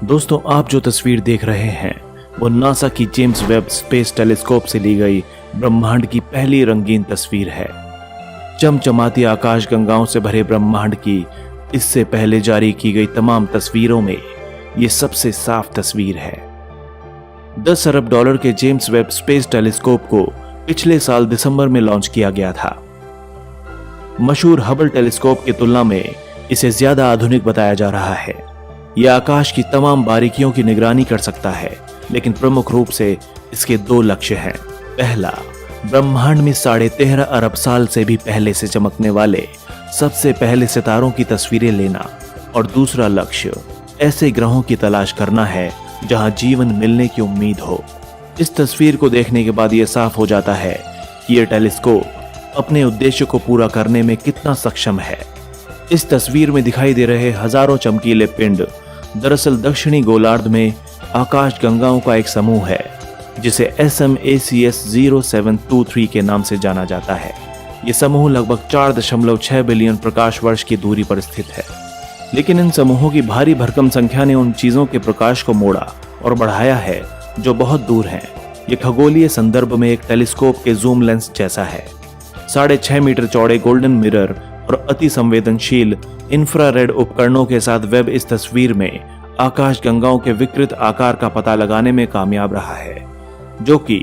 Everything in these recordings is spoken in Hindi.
दोस्तों, आप जो तस्वीर देख रहे हैं वो नासा की जेम्स वेब स्पेस टेलीस्कोप से ली गई ब्रह्मांड की पहली रंगीन तस्वीर है। चमचमाती आकाश गंगाओं से भरे ब्रह्मांड की इससे पहले जारी की गई तमाम तस्वीरों में ये सबसे साफ तस्वीर है। 10 अरब डॉलर के जेम्स वेब स्पेस टेलीस्कोप को पिछले साल दिसंबर में लॉन्च किया गया था। मशहूर हबल टेलीस्कोप की तुलना में इसे ज्यादा आधुनिक बताया जा रहा है। यह आकाश की तमाम बारीकियों की निगरानी कर सकता है, लेकिन प्रमुख रूप से इसके 2 लक्ष्य हैं। पहला, ब्रह्मांड में 13.5 अरब साल से भी पहले से चमकने वाले सबसे पहले सितारों की तस्वीरें लेना, और दूसरा लक्ष्य ऐसे ग्रहों की तलाश करना है जहां जीवन मिलने की उम्मीद हो। इस तस्वीर को देखने के बाद यह साफ हो जाता है कि यह टेलीस्कोप अपने उद्देश्य को पूरा करने में कितना सक्षम है। इस तस्वीर में दिखाई दे रहे हजारों चमकीले पिंड दरअसल दक्षिणी गोलार्ध में आकाश गंगाओं का एक समूह है, जिसे SMACS 0723 के नाम से जाना जाता है। यह समूह लगभग 4.6 बिलियन प्रकाश वर्ष की दूरी पर स्थित है, लेकिन इन समूहों की भारी भरकम संख्या ने उन चीजों के प्रकाश को मोड़ा और बढ़ाया है जो बहुत दूर हैं। ये खगोलीय संदर्भ में एक टेलीस्कोप के जूम लेंस जैसा है। 6.5 मीटर चौड़े गोल्डन मिरर और अति संवेदनशील इंफ्रारेड उपकरणों के साथ वेब इस तस्वीर में आकाश गंगाओं के विकृत आकार का पता लगाने में कामयाब रहा है, जो कि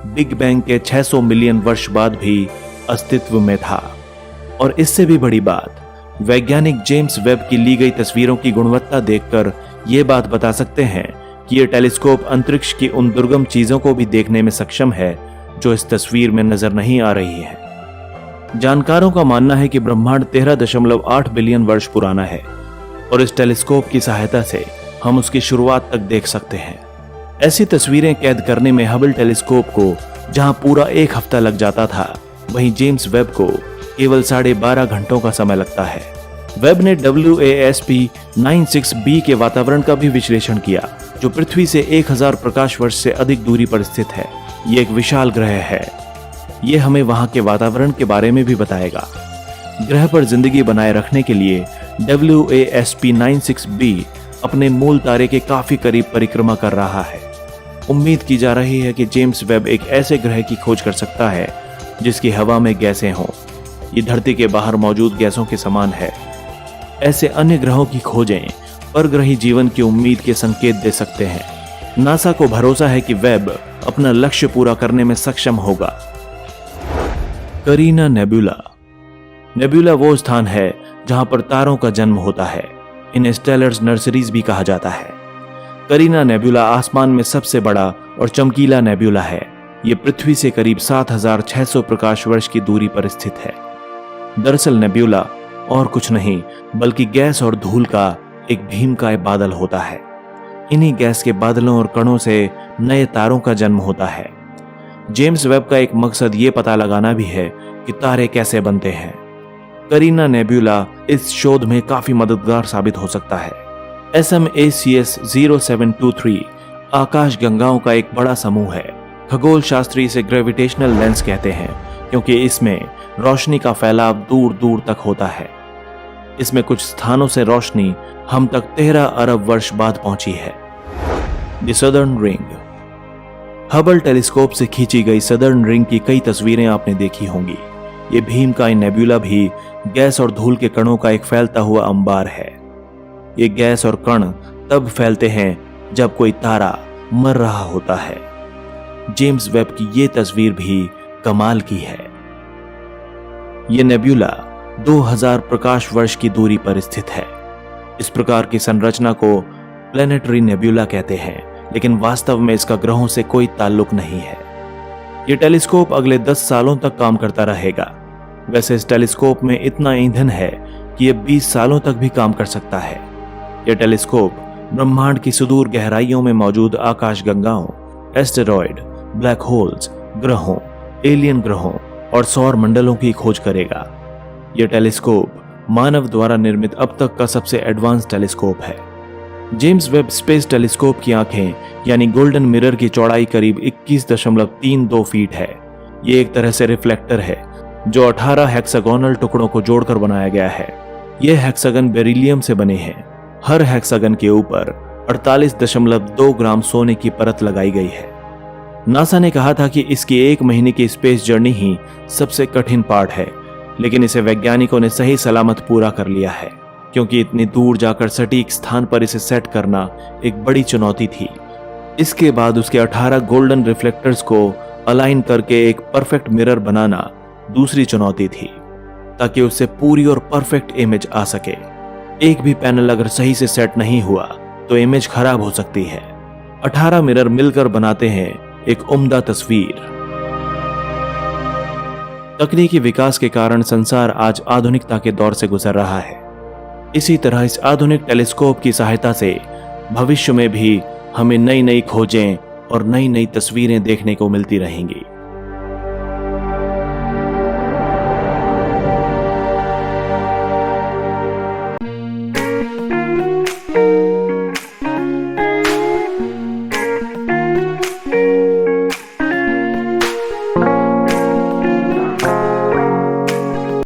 बिग बैंग के 600 मिलियन वर्ष बाद भी अस्तित्व में था। और इससे भी बड़ी बात, वैज्ञानिक जेम्स वेब की ली गई तस्वीरों की गुणवत्ता देखकर ये बात बता सकते हैं कि यह टेलीस्कोप अंतरिक्ष की उन दुर्गम चीजों को भी देखने में सक्षम है जो इस तस्वीर में नजर नहीं आ रही है। जानकारों का मानना है कि ब्रह्मांड 13.8 बिलियन वर्ष पुराना है, और इस टेलीस्कोप की सहायता से हम उसकी शुरुआत तक देख सकते हैं। ऐसी तस्वीरें कैद करने में हबल टेलीस्कोप को जहां पूरा 1 हफ्ता लग जाता था, वहीं जेम्स वेब को केवल 12.5 घंटों का समय लगता है। वेब ने WASP 96b के वातावरण का भी विश्लेषण किया, जो पृथ्वी से 1000 प्रकाश वर्ष से अधिक दूरी पर स्थित है। ये एक विशाल ग्रह है। ये हमें वहां के वातावरण के बारे में भी बताएगा। ग्रह पर जिंदगी बनाए रखने के लिए WASP 96b अपने मूल तारे के काफी करीब परिक्रमा कर रहा है। उम्मीद की जा रही है कि जेम्स वेब एक ऐसे ग्रह की खोज कर सकता है जिसकी हवा में गैसें हों। ये धरती के बाहर मौजूद गैसों के समान है। ऐसे अन्य ग्रहों की खोजें परग्रही जीवन की उम्मीद के संकेत दे सकते हैं। नासा को भरोसा है कि वेब अपना लक्ष्य पूरा करने में सक्षम होगा। करीना नेबुला। नेबुला वो स्थान है जहां पर तारों का जन्म होता है। इन्हें स्टेलर्स नर्सरीज भी कहा जाता है। करीना नेबुला आसमान में सबसे बड़ा और चमकीला नेबुला है। यह पृथ्वी से करीब 7600 प्रकाश वर्ष की दूरी पर स्थित है। दरअसल नेबुला और कुछ नहीं बल्कि गैस और धूल का एक भीमकाय बादल होता है। इन्हीं गैस के बादलों और कणों से नए तारों का जन्म होता है। जेम्स वेब का एक मकसद ये पता लगाना भी है कि तारे कैसे बनते हैं। करीना नेबुला इस शोध में काफी मददगार साबित हो सकता है। SMACS 0723 आकाश गंगाओं का एक बड़ा समूह है। खगोल शास्त्री इसे ग्रेविटेशनल लेंस कहते हैं, क्योंकि इसमें रोशनी का फैलाव दूर दूर तक होता है। इसमें कुछ स्थानों से रोशनी हम तक 13 अरब वर्ष बाद पहुंची है। The southern ring. Hubble telescope से खींची गई सदर्न रिंग की कई तस्वीरें आपने देखी होंगी। ये भीमकाय नेबुला भी गैस और धूल के कणों का एक फैलता हुआ अंबार है। ये गैस और कण तब फैलते हैं जब कोई तारा मर रहा होता है। जेम्स वेब की ये तस्वीर भी कमाल की है। ये नेबुला 2000 प्रकाश वर्ष की दूरी पर स्थित है। इस प्रकार की संरचना को प्लैनेटरी नेबुला कहते हैं, लेकिन वास्तव में इसका ग्रहों से कोई ताल्लुक नहीं है। यह टेलीस्कोप अगले 10 सालों तक काम करता रहेगा। वैसे इस टेलीस्कोप में इतना ईंधन है कि यह 20 सालों तक भी काम कर सकता है। यह टेलीस्कोप ब्रह्मांड की सुदूर गहराइयों में मौजूद आकाश गंगाओं, एस्टेरॉयड, ब्लैक होल्स, ग्रहों, एलियन ग्रहों और सौर मंडलों की खोज करेगा। यह टेलीस्कोप मानव द्वारा निर्मित अब तक का सबसे एडवांस टेलीस्कोप है। जेम्स वेब स्पेस टेलीस्कोप की आंखें यानी गोल्डन मिरर की चौड़ाई करीब 21.32 फीट है। ये एक तरह से रिफ्लेक्टर है जो 18 हेक्सागोनल टुकड़ों को जोड़कर बनाया गया है। ये हेक्सागन बेरिलियम से बने हैं। हर हेक्सागन के ऊपर 48.2 ग्राम सोने की परत लगाई गई है। नासा ने कहा था कि इसकी 1 महीने की स्पेस जर्नी ही सबसे कठिन पार्ट है, लेकिन इसे वैज्ञानिकों ने सही सलामत पूरा कर लिया है, क्योंकि इतनी दूर जाकर सटीक स्थान पर इसे सेट करना एक बड़ी चुनौती थी। इसके बाद उसके 18 गोल्डन रिफ्लेक्टर्स को अलाइन करके एक परफेक्ट मिरर बनाना दूसरी चुनौती थी, ताकि उससे पूरी और परफेक्ट इमेज आ सके। एक भी पैनल अगर सही से सेट नहीं हुआ तो इमेज खराब हो सकती है। 18 मिरर मिलकर बनाते हैं एक उम्दा तस्वीर। तकनीकी विकास के कारण संसार आज आधुनिकता के दौर से गुजर रहा है। इसी तरह इस आधुनिक टेलीस्कोप की सहायता से भविष्य में भी हमें नई नई खोजें और नई नई तस्वीरें देखने को मिलती रहेंगी।